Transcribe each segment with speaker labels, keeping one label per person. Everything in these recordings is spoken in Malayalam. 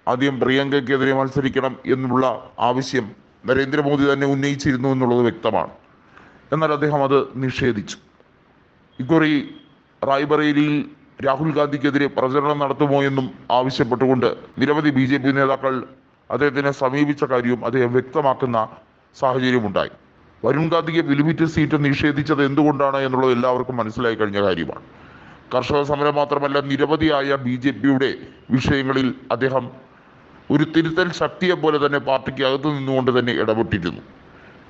Speaker 1: ആദ്യം പ്രിയങ്കയ്ക്കെതിരെ മത്സരിക്കണം എന്നുള്ള ആവശ്യം നരേന്ദ്രമോദി തന്നെ ഉന്നയിച്ചിരുന്നു എന്നുള്ളത് വ്യക്തമാണ്. എന്നാൽ അദ്ദേഹം അത് നിഷേധിച്ചു. ഇക്കുറി റായ്ബറേലിയിൽ രാഹുൽ ഗാന്ധിക്കെതിരെ പ്രചരണം നടത്തുമോ എന്നും ആവശ്യപ്പെട്ടുകൊണ്ട് നിരവധി BJP നേതാക്കൾ അദ്ദേഹത്തിനെ സമീപിച്ച കാര്യവും അദ്ദേഹം വ്യക്തമാക്കുന്ന സാഹചര്യമുണ്ടായി. വരുൺ ഗാന്ധിക്ക് പിലിഭിറ്റ് സീറ്റ് നിഷേധിച്ചത് എന്തുകൊണ്ടാണ് എന്നുള്ളത് എല്ലാവർക്കും മനസ്സിലായി കഴിഞ്ഞ കാര്യമാണ്. കർഷക സമരം മാത്രമല്ല, നിരവധിയായ BJPയുടെ വിഷയങ്ങളിൽ അദ്ദേഹം ഒരു തിരുത്തൽ ശക്തിയെ പോലെ തന്നെ പാർട്ടിക്ക് അകത്ത് നിന്നുകൊണ്ട് തന്നെ ഇടപെട്ടിരുന്നു.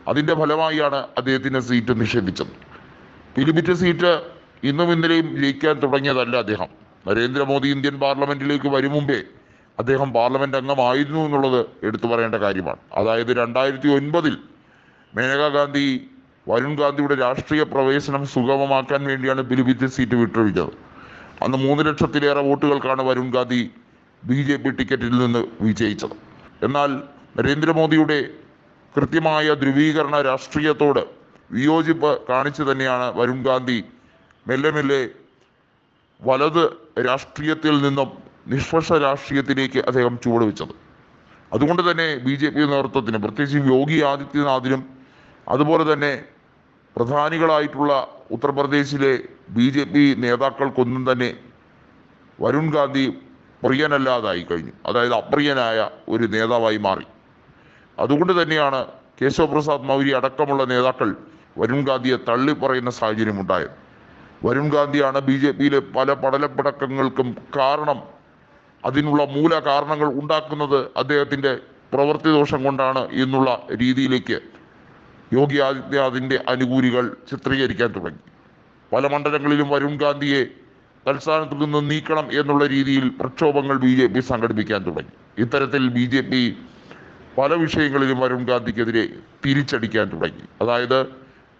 Speaker 1: അതിൻ്റെ ഫലമായാണ് അദ്ദേഹത്തിന് സീറ്റ് നിഷേധിച്ചത്. പിലിഭിറ്റ് സീറ്റ് ഇന്നും ഇന്നലെയും ജയിക്കാൻ തുടങ്ങിയതല്ല അദ്ദേഹം. നരേന്ദ്രമോദി ഇന്ത്യൻ പാർലമെന്റിലേക്ക് വരും മുമ്പേ അദ്ദേഹം പാർലമെന്റ് അംഗമായിരുന്നു എന്നുള്ളത് എടുത്തു പറയേണ്ട കാര്യമാണ്. അതായത് 2009 മേനകാ ഗാന്ധി വരുൺ ഗാന്ധിയുടെ രാഷ്ട്രീയ പ്രവേശനം സുഗമമാക്കാൻ വേണ്ടിയാണ് പിലിഭിറ്റ് സീറ്റ് വിട്ടൊഴിച്ചത്. അന്ന് 3 ലക്ഷത്തിലേറെ വോട്ടുകൾക്കാണ് വരുൺ ഗാന്ധി BJP ടിക്കറ്റിൽ നിന്ന് വിജയിച്ചത്. എന്നാൽ നരേന്ദ്രമോദിയുടെ കൃത്യമായ ധ്രുവീകരണ രാഷ്ട്രീയത്തോട് വിയോജിപ്പ് കാണിച്ചു തന്നെയാണ് വരുൺ ഗാന്ധി മെല്ലെ മെല്ലെ വലത് രാഷ്ട്രീയത്തിൽ നിന്നും നിഷ്പക്ഷ രാഷ്ട്രീയത്തിലേക്ക് അദ്ദേഹം ചുവടുവെച്ചത്. അതുകൊണ്ട് തന്നെ BJP നേതൃത്വത്തിന്, പ്രത്യേകിച്ച് യോഗി ആദിത്യനാഥിനും അതുപോലെ തന്നെ പ്രധാനികളായിട്ടുള്ള ഉത്തർപ്രദേശിലെ BJP നേതാക്കൾക്കൊന്നും തന്നെ വരുൺ ഗാന്ധി പ്രിയനല്ലാതായി കഴിഞ്ഞു. അതായത് അപ്രിയനായ ഒരു നേതാവായി മാറി. അതുകൊണ്ട് തന്നെയാണ് കേശവ് പ്രസാദ് മൗര്യ അടക്കമുള്ള നേതാക്കൾ വരുൺ ഗാന്ധിയെ തള്ളിപ്പറയുന്ന സാഹചര്യം ഉണ്ടായത്. വരുൺ ഗാന്ധിയാണ് BJPയിലെ പല പടലപ്പിടക്കങ്ങൾക്കും കാരണം. അതിനുള്ള മൂല കാരണങ്ങൾ ഉണ്ടാക്കുന്നത് അദ്ദേഹത്തിൻ്റെ പ്രവൃത്തി ദോഷം കൊണ്ടാണ് എന്നുള്ള രീതിയിലേക്ക് യോഗി ആദിത്യനാഥിൻ്റെ അനുകൂലികൾ ചിത്രീകരിക്കാൻ തുടങ്ങി. പല മണ്ഡലങ്ങളിലും വരുൺ ഗാന്ധിയെ തൽസ്ഥാനത്ത് നിന്ന് നീക്കണം എന്നുള്ള രീതിയിൽ പ്രക്ഷോഭങ്ങൾ BJP സംഘടിപ്പിക്കാൻ തുടങ്ങി. ഇത്തരത്തിൽ BJP പല വിഷയങ്ങളിലും വരുൺ ഗാന്ധിക്കെതിരെ തിരിച്ചടിക്കാൻ തുടങ്ങി. അതായത്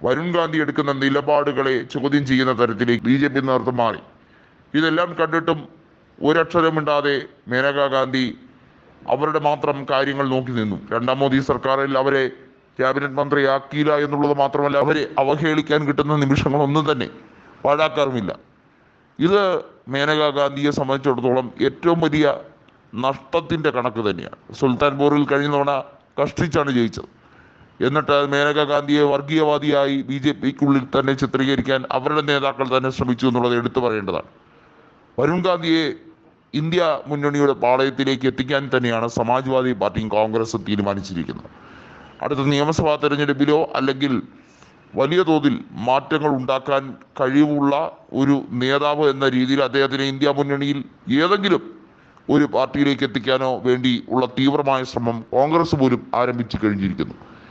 Speaker 1: വരുൺ ഗാന്ധി എടുക്കുന്ന നിലപാടുകളെ ചോദ്യം ചെയ്യുന്ന തരത്തിലേക്ക് BJP നേതൃത്വം മാറി. ഇതെല്ലാം കണ്ടിട്ടും ഒരക്ഷരമിണ്ടാതെ മേനകാ ഗാന്ധി അവരുടെ മാത്രം കാര്യങ്ങൾ നോക്കി നിന്നു. 2ാം മോദി സർക്കാരിൽ അവരെ ക്യാബിനറ്റ് മന്ത്രിയാക്കിയില്ല എന്നുള്ളത് മാത്രമല്ല, അവരെ അവഹേളിക്കാൻ കിട്ടുന്ന നിമിഷങ്ങളൊന്നും തന്നെ പാഴാക്കാറുമില്ല. ഇത് മേനകാ ഗാന്ധിയെ സംബന്ധിച്ചിടത്തോളം ഏറ്റവും വലിയ നഷ്ടത്തിൻ്റെ കണക്ക് തന്നെയാണ്. സുൽത്താൻപൂരിൽ കഴിഞ്ഞ തവണ കഷ്ടിച്ചാണ് ജയിച്ചത്. എന്നിട്ട് മേനകാ ഗാന്ധിയെ വർഗീയവാദിയായി BJPക്കുള്ളിൽ തന്നെ ചിത്രീകരിക്കാൻ അവരുടെ നേതാക്കൾ തന്നെ ശ്രമിച്ചു എന്നുള്ളത് എടുത്തു പറയേണ്ടതാണ്. വരുൺ ഗാന്ധിയെ ഇന്ത്യ മുന്നണിയുടെ പാളയത്തിലേക്ക് എത്തിക്കാൻ തന്നെയാണ് സമാജ്വാദി പാർട്ടിയും കോൺഗ്രസും തീരുമാനിച്ചിരിക്കുന്നത്. അടുത്ത നിയമസഭാ തെരഞ്ഞെടുപ്പിലോ അല്ലെങ്കിൽ വലിയ തോതിൽ മാറ്റങ്ങൾ ഉണ്ടാക്കാൻ കഴിവുള്ള ഒരു നേതാവ് എന്ന രീതിയിൽ അദ്ദേഹത്തിനെ ഇന്ത്യ മുന്നണിയിൽ ഏതെങ്കിലും ഒരു പാർട്ടിയിലേക്ക് എത്തിക്കാനോ വേണ്ടി ഉള്ള തീവ്രമായ ശ്രമം കോൺഗ്രസ് പോലും ആരംഭിച്ചു കഴിഞ്ഞിരിക്കുന്നു.